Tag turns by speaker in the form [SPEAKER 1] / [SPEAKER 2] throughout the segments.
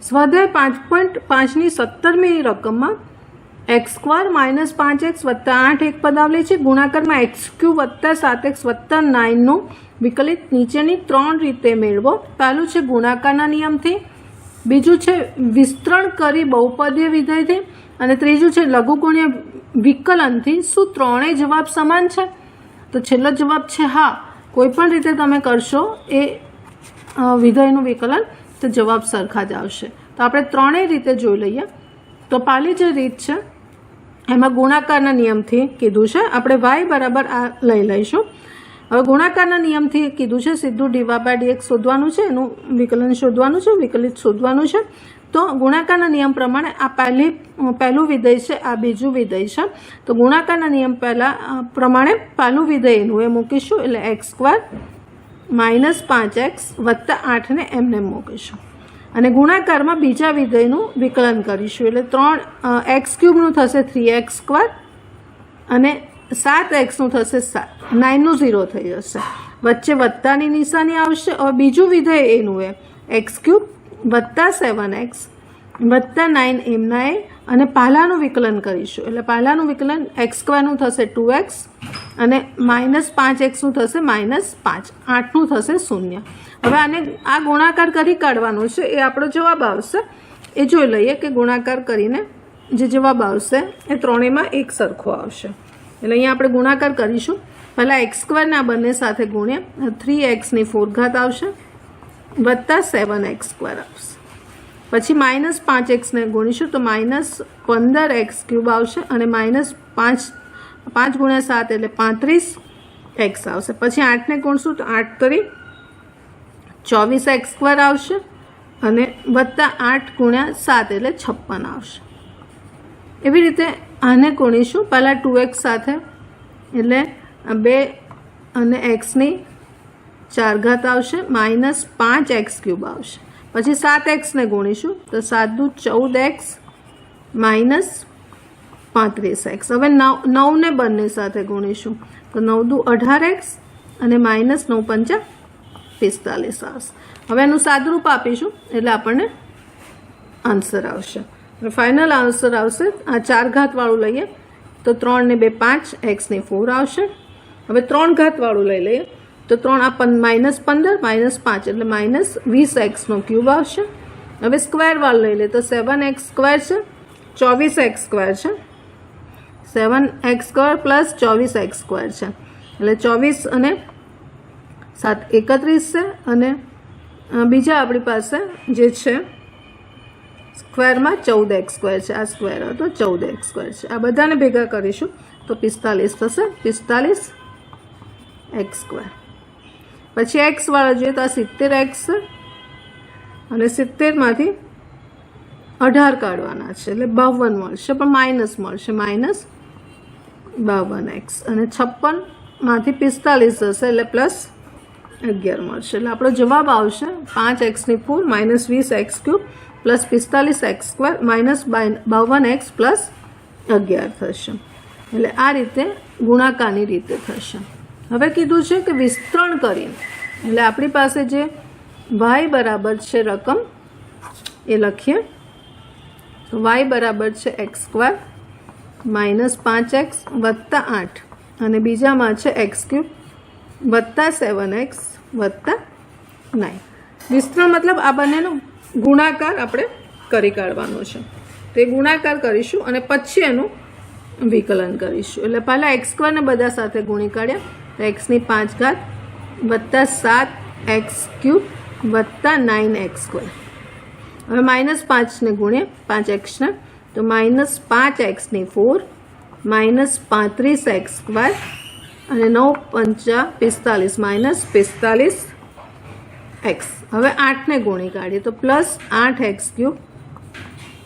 [SPEAKER 1] સ્વાધ્યાય 5.5ની 17મી રકમમાં x² - 5x + 8 એક પદાવલી છે. ગુણાકારમાં x³ + 7x + 9નું વિકલિત નીચેની 3 રીતે મેળવો. પહેલું છે ગુણાકારના નિયમથી, બીજું છે વિસ્તરણ કરી બહુપદીય વિધેયથી અને ત્રીજું છે લઘુગુણ્ય વિકલનથી. શું ત્રણેય જવાબ સમાન છે? તો છેલ્લો જવાબ છે હા. કોઈ પણ રીતે તમે કરશો એ વિધેયનું વિકલન તો જવાબ સરખા જ આવશે. તો આપણે ત્રણેય રીતે જોઈ લઈએ. તો પહેલી જે રીત છે એમાં ગુણાકારના નિયમથી કીધું છે. આપણે y બરાબર આ લઈ લઈશું. હવે ગુણાકારના નિયમથી કીધું છે સીધું dy/dx શોધવાનું છે, એનું વિકલન શોધવાનું છે, વિકલિત શોધવાનું છે. તો ગુણાકારના નિયમ પ્રમાણે આ પહેલું વિધેય છે, આ બીજું વિધેય છે. તો ગુણાકારના નિયમ પ્રમાણે પહેલું વિધેય એનું એ મૂકીશું, એટલે x² - 5x + 8 ને એમને મૂકીશું. અને ગુણાકારમાં બીજા વિધેયનું વિકલન કરીશું, એટલે 3x³ નું થશે 3x² અને 7xનું થશે 7. 9નું 0 થઈ જશે, વચ્ચે વત્તાની નિશાની આવશે. હવે બીજું વિધેય એનું એ x³ + 7x + 9 એમના એ, અને પહેલાંનું વિકલન કરીશું, એટલે પહેલાંનું વિકલન x² નું થશે 2x અને -5xનું થશે -5, 8નું થશે 0. હવે આને આ ગુણાકાર કરી કાઢવાનો છે, એ આપણો જવાબ આવશે. એ જોઈ લઈએ કે ગુણાકાર કરીને જે જવાબ આવશે એ ત્રણેયમાં એક સરખો આવશે. એટલે અહીંયા આપણે ગુણાકાર કરીશું. પહેલાં x² ને આ બંને સાથે ગુણ્યા 3x ની 4 આવશે + 7x² આવશે. પછી -5x ને ગુણીશું તો -15x³ આવશે અને -5 × 7 એટલે 35x આવશે. પછી 8 ને ગુણશું તો 8 × 24x² આવશે અને +8 × 7 એટલે 56 આવશે. એવી રીતે આને ગુણીશું. પહેલાં 2x સાથે એટલે 2 અને x ની 4 આવશે, -5x³ આવશે. પછી 7x ને ગુણીશું તો 7 દુ 14x -35x. હવે 9 ને બંને સાથે ગુણીશું તો 9 દુ 18x અને -9 × 5 45 આવશે. હવે એનું સાદરૂપ આપીશું એટલે આપણને આન્સર આવશે. ફાઇનલ આન્સર આવશે આ 4 વાળું લઈએ તો 3 ને 2 5, x ની 4 આવશે. હવે 3 વાળું લઈ લઈએ તો 3 આ -15 -5 એટલે -20x³ આવશે. હવે સ્ક્વેર વાળું લઈ લઈએ તો 7x² છે, 24x² છે, 7x² + 24x² છે, એટલે 24 અને 7 31 છે. અને બીજા આપણી પાસે જે છે સ્ક્વેરમાં 14x² છે, આ સ્ક્વેર હતો 14x² છે. આ બધાને ભેગા કરીશું તો 45 થશે, 45x². પછી x વાળા જોઈએ તો આ 70x છે અને 70માંથી 18 કાઢવાના છે એટલે 52 મળશે, પણ માઇનસ મળશે, -52x. અને 56માંથી 45 જશે એટલે +11 મળશે. એટલે આપણો જવાબ આવશે 5x ની 4 -20x³ + 45x² -52x + 11 થશે. એટલે આ રીતે ગુણાકારની રીતે થશે. હવે કીધું છે કે વિસ્તરણ કરીને, એટલે આપણી પાસે જે y બરાબર છે રકમ એ લખીએ તો y બરાબર છે x² - 5x + 8 અને બીજામાં છે x³ + 7x + 9. વિસ્તરણ મતલબ આ બંનેનો ગુણાકાર આપણે કરી કાઢવાનો છે. તે ગુણાકાર કરીશું અને પછી એનું વિકલન કરીશું. એટલે પહેલાં x² ને બધા સાથે ગુણી કાઢ્યા તો x ની 5 + 7x³ + 9x². હવે -5 ને ગુણીએ 5x ને તો -5x ની 4 -35x² અને 9 × 5 45 -45x. હવે 8 ને ગુણી કાઢીએ તો +8x³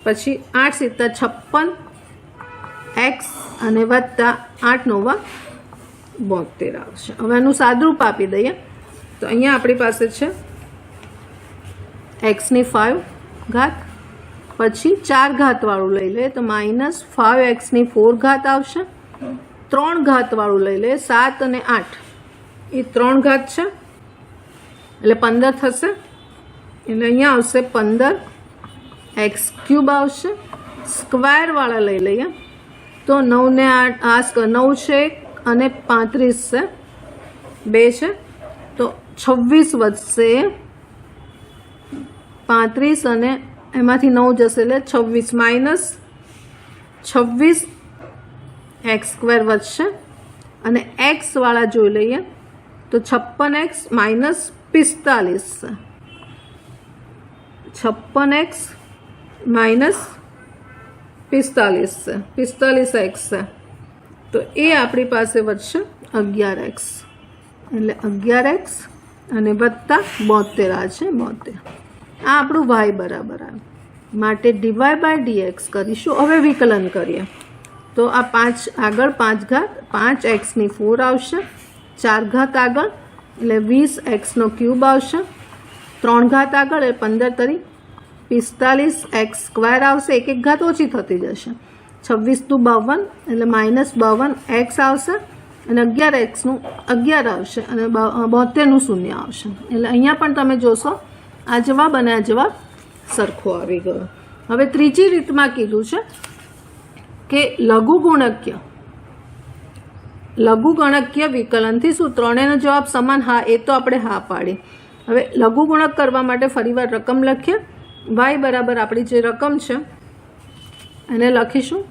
[SPEAKER 1] પછી 8 × 7 = 56x અને +8 × 9 = 72 આવશે. હવે એનું સાદરૂપ આપી દઈએ તો અહીંયા આપણી પાસે છે x ની 5 પછી 4 વાળું લઈ લઈએ તો -5x ની 4 આવશે. 3 વાળું લઈ લઈએ 7 અને 8 એ 3 છે એટલે 15 થશે. એટલે અહીંયા આવશે 15 એક્સ ક્યુબ આવશે. સ્ક્વેરવાળા લઈ લઈએ તો 9 ને 8 9 છે અને 35 છે 2 છે તો 26 વધશે. 35 અને એમાંથી 9 જશે એટલે 26 માઇનસ 26 એક્સ સ્ક્વેર વધશે. અને એક્સવાળા જોઈ લઈએ તો 56x માઇનસ 45 છે. 56x માઇનસ 45 છે 45x છે તો એ આપણી પાસે વધશે 11x એટલે 11x અને વત્તા 72 આ છે 72. આ આપણું y બરાબર આવે માટે ડીવાય બાય ડીએક્સ કરીશું. હવે વિકલન કરીએ તો આ 5 આગળ 5 ઘાત 5x ની 4 આવશે. 4 ઘાત આગળ એટલે 20x નો ક્યુબ આવશે. 3 ઘાત આગળ એટલે 15 તરી 45x સ્ક્વેર આવશે. એક એક ઘાત ઓછી થતી જશે. 26 × 52 એટલે -52x આવશે અને 11x નું 11 આવશે અને 72 નું 0 આવશે. એટલે અહીંયા પણ તમે જોશો આ જવાબ અને આ જવાબ સરખો આવી ગયો. હવે ત્રીજી રીતમાં કીધું છે કે લઘુગણકીય વિકલનથી શું ત્રણેયનો જવાબ સમાન? હા, એ તો આપણે હા પાડી. હવે લઘુગુણક કરવા માટે ફરીવાર રકમ લખીએ. y બરાબર આપણી જે રકમ છે એને લખીશું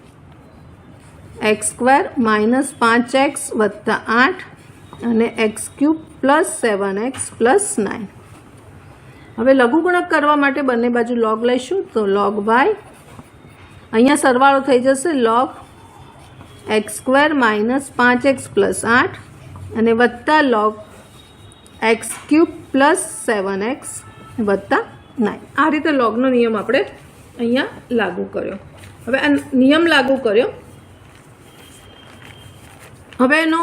[SPEAKER 1] x² માઇનસ 5x વત્તા 8 અને x³ પ્લસ 7x પ્લસ 9. હવે લઘુગુણક કરવા માટે બંને બાજુ log લઈશું તો log y. અહીંયા સરવાળો થઈ જશે log x² minus 5x plus 8 અને વત્તા log x³ પ્લસ 7x વત્તા 9. આ રીતે લોગનો નિયમ આપણે અહીંયા લાગુ કર્યો. હવે આ નિયમ લાગુ કર્યો. હવે એનો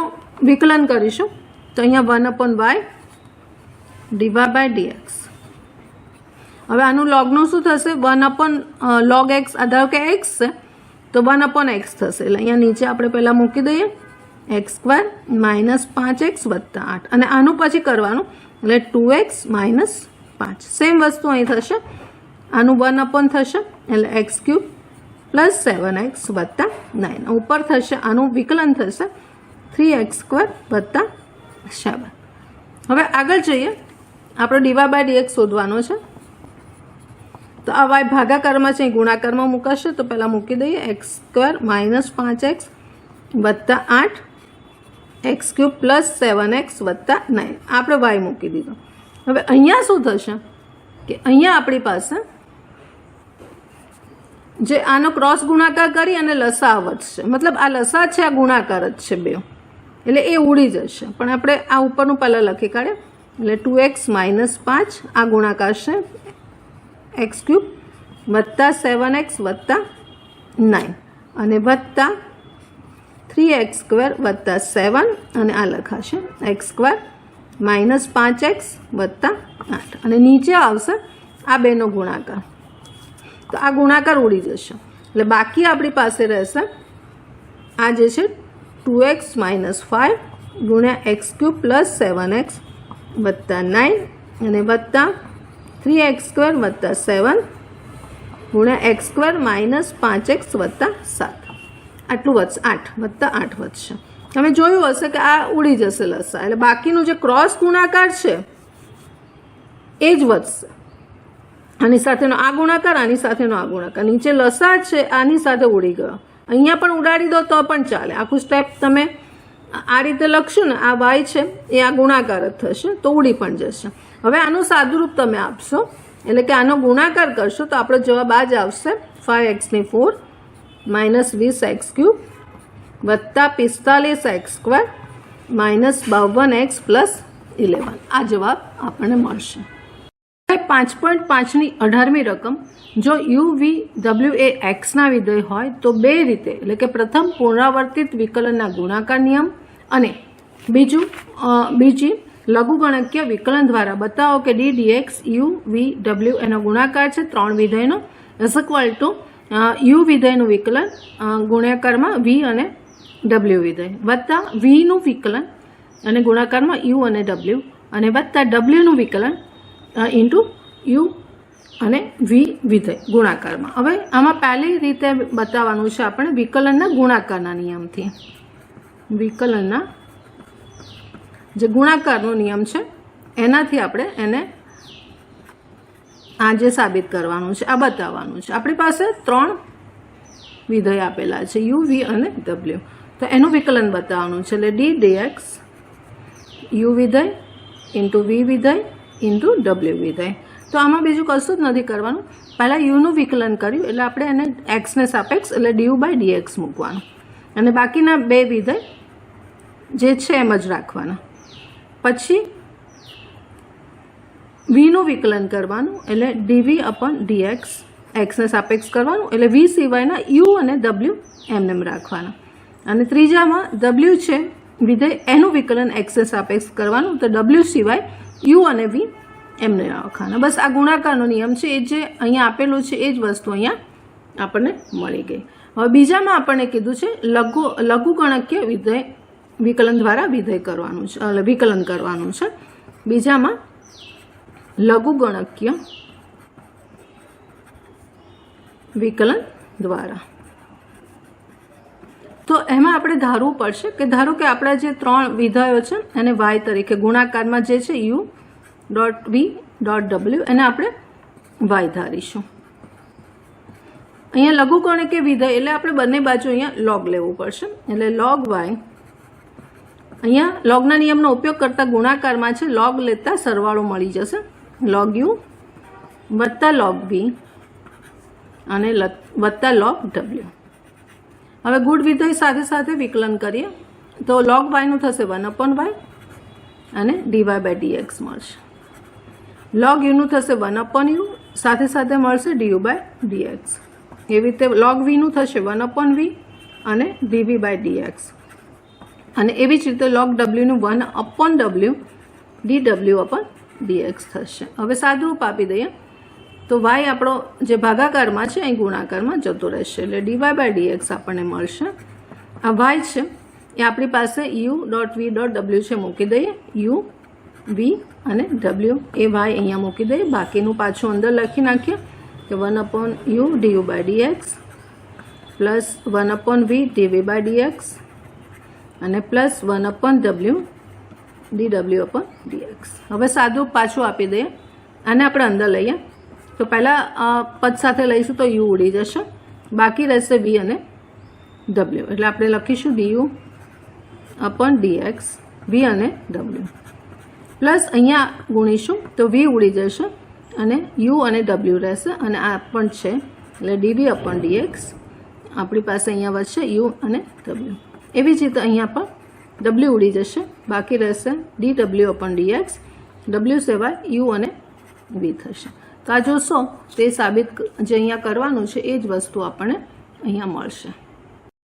[SPEAKER 1] વિકલન કરીશું તો અહીંયા 1/y ડીવાય બાય ડીએક્સ. હવે આનું લોગનું શું થશે? 1 log x. ધારો કે x છે તો 1/x થશે એટલે અહીંયા નીચે આપણે પહેલાં મૂકી દઈએ x² માઇનસ 5x વત્તા 8 અને આનું પછી કરવાનું એટલે 2x માઇનસ 5. સેમ વસ્તુ અહીં થશે. આનું 1/ થશે એટલે x³ પ્લસ 7x વત્તા 9. ઉપર થશે આનું વિકલન થશે 3x² વત્તા 7. હવે આગળ જઈએ. આપણે ડીવાય બાય ડીએક્સ શોધવાનો છે તો આ y ભાગાકારમાં છે ગુણાકારમાં મૂકાશે તો પહેલાં મૂકી દઈએ x² માઇનસ 5x વત્તા 8 x³ પ્લસ 7x વત્તા 9. આપણે y મૂકી દીધો. હવે અહીંયા શું થશે કે અહીંયા આપણી પાસે જે આનો ક્રોસ ગુણાકાર કરી અને લસા વધશે. મતલબ આ લસા છે આ ગુણાકાર જ છે બે એટલે એ ઉડી જશે. પણ આપણે આ ઉપરનું પહેલાં લખી કાઢીએ એટલે 2x માઇનસ 5 આ ગુણાકાર છે x³ વત્તા 7x વત્તા 9 અને વત્તા 3x² વત્તા 7 અને આ લખાશે x² માઇનસ 5x વત્તા 8 અને નીચે આવશે આ બેનો ગુણાકાર તો આ ગુણાકાર ઉડી જશે એટલે બાકી આપણી પાસે રહેશે આ જે છે 2x માઇનસ 5 ગુણ્યા x³ પ્લસ 7x વત્તા 9 અને વત્તા 3x² વત્તા 7 ગુણ્યા x² માઇનસ 5x વત્તા 7 આટલું વધશે 8 વત્તા 8 વધશે. તમે જોયું હશે કે આ ઉડી જશે લસા એટલે બાકીનું જે ક્રોસ ગુણાકાર છે એ જ વધશે. આની સાથેનો આ ગુણાકાર આની સાથેનો આ ગુણાકાર નીચે લસા છે આની સાથે ઉડી ગયો. અહીંયા પણ ઉડાડી દો તો પણ ચાલે. આખું સ્ટેપ તમે આ રીતે લખશું ને આ y છે એ આ ગુણાકાર જ થશે તો ઉડી પણ જશે. હવે આનું સાદુરૂપ તમે આપશો એટલે કે આનો ગુણાકાર કરશો તો આપણો જવાબ આ જ આવશે 5x ની 4 માઇનસ 20x³ વત્તા 45x² માઇનસ 52x પ્લસ 11. આ જવાબ આપણને મળશે. 5.5ની 18મી રકમ જો u/w એ xના વિધેય હોય તો બે રીતે એટલે કે પ્રથમ પુનરાવર્તિત વિકલનના ગુણાકાર નિયમ અને બીજી લઘુગણકીય વિકલન દ્વારા બતાવો કે d dx u/w એનો ગુણાકાર છે 3 વિધેયનો = u વિધેયનું વિકલન ગુણાકારમાં v અને w વિધેય વત્તા v નું વિકલન અને ગુણાકારમાં u અને w અને વત્તા w નું વિકલન ઇન્ટુ u અને વી વિધેય ગુણાકારમાં. હવે આમાં પહેલી રીતે બતાવવાનું છે આપણે વિકલનના ગુણાકારના નિયમથી. વિકલનના જે ગુણાકારનો નિયમ છે એનાથી આપણે એને આજે સાબિત કરવાનું છે, આ બતાવવાનું છે. આપણી પાસે 3 વિધેય આપેલા છે યુ, વી અને ડબલ્યુ. તો એનું વિકલન બતાવવાનું છે. એટલે ડી ડીએક્સ યુ વિધેય ઇન્ટુ વી વિધેય ઇન્ટુ ડબલ્યુ વિધેય. તો આમાં બીજું કશું જ નથી કરવાનું. પહેલાં યુનું વિકલન કર્યું એટલે આપણે એને એક્સને સાપેક્ષ એટલે ડીયુ બાય ડીએક્સ મૂકવાનું અને બાકીના 2 વિધેય જે છે એમ જ રાખવાના. પછી વીનું વિકલન કરવાનું એટલે ડીવી અપોન ડીએક્સ એક્સને સાપેક્ષ કરવાનું એટલે વી સિવાયના યુ અને ડબલ્યુ એમને રાખવાના. અને ત્રીજામાં ડબલ્યુ છે વિધેય એનું વિકલન એક્સને સાપેક્ષ કરવાનું તો ડબલ્યુ સિવાય યુ અને વી એમને રાખવાના. બસ આ ગુણાકારનો નિયમ છે. એ જે અહીંયા આપેલું છે એ જ વસ્તુ અહીંયા આપણને મળી ગઈ. હવે બીજામાં આપણને કીધું છે લઘુગણકીય વિધેય વિકલન દ્વારા વિધેય કરવાનું છે, વિકલન કરવાનું છે. બીજામાં લઘુગણકીય વિકલન દ્વારા. તો એમાં આપણે ધારવું પડશે કે ધારો કે આપણા જે 3 વિધેયો છે એને વાય તરીકે ગુણાકારમાં જે છે યુ ડોટ વી ડોટ ડબલ્યુ એને આપણે વાય ધારીશું. અહીંયા લઘુગણકીય વિધેય એટલે આપણે બંને બાજુ અહીંયા લોગ લેવું પડશે. એટલે લોગ વાય અહીંયા લોગના નિયમનો ઉપયોગ કરતા ગુણાકારમાં છે લોગ લેતા સરવાળો મળી જશે. લોગ યુ વત્તા લોગ વી અને વત્તા લોગ ડબલ્યુ. હવે ગુણ વિધેય સાથે સાથે વિકલન કરીએ તો લોગ વાયનું થશે 1/y અને ડીવાય બાય ડીએક્સ મળશે. લોગ યુનું થશે 1/u સાથે સાથે મળશે ડીયુ બાય ડીએક્સ. એવી રીતે લોગ વીનું થશે 1/v અને ડીવી બાય ડીએક્સ. અને એવી જ રીતે લોગ ડબલ્યુનું 1/w ડીડબલ્યુ અપોન ડીએક્સ થશે. હવે સાદુરૂપ આપી દઈએ તો વાય આપણો જે ભાગાકારમાં છે અહીં ગુણાકારમાં જતો રહેશે એટલે ડીવાય બાય ડીએક્સ આપણને મળશે. આ વાય છે એ આપણી પાસે યુ ડોટ વી ડોટ ડબલ્યુ છે મૂકી દઈએ. યુ વી અને ડબલ્યુ એ વાય અહીંયા મૂકી દઈએ. બાકીનું પાછું અંદર લખી નાખીએ કે 1/u d u by d x plus 1/v d v by d x અને પ્લસ 1/w ડીડબલ્યુ અપોન ડીએક્સ. હવે સાદું પાછું આપી દઈએ. આને આપણે અંદર લઈએ તો પહેલાં પદ સાથે લઈશું તો યુ ઉડી જશે, બાકી રહેશે વી અને ડબલ્યુ. એટલે આપણે લખીશું ડીયુ અપોન ડીએક્સ વી અને ડબલ્યુ પ્લસ અહીંયા ગુણીશું તો વી ઉડી જશે અને યુ અને ડબલ્યુ રહેશે અને આ પણ છે એટલે ડીવી અપોન ડીએક્સ આપણી પાસે અહીંયા વધશે યુ અને ડબલ્યુ. એવી જ રીતે અહીંયા પણ ડબલ્યુ ઉડી જશે, બાકી રહેશે D W upon DX, W સિવાય યુ અને વી થશે. તો આ જોશો તે સાબિત જે અહીંયા કરવાનું છે એ જ વસ્તુ આપણને અહીંયા મળશે.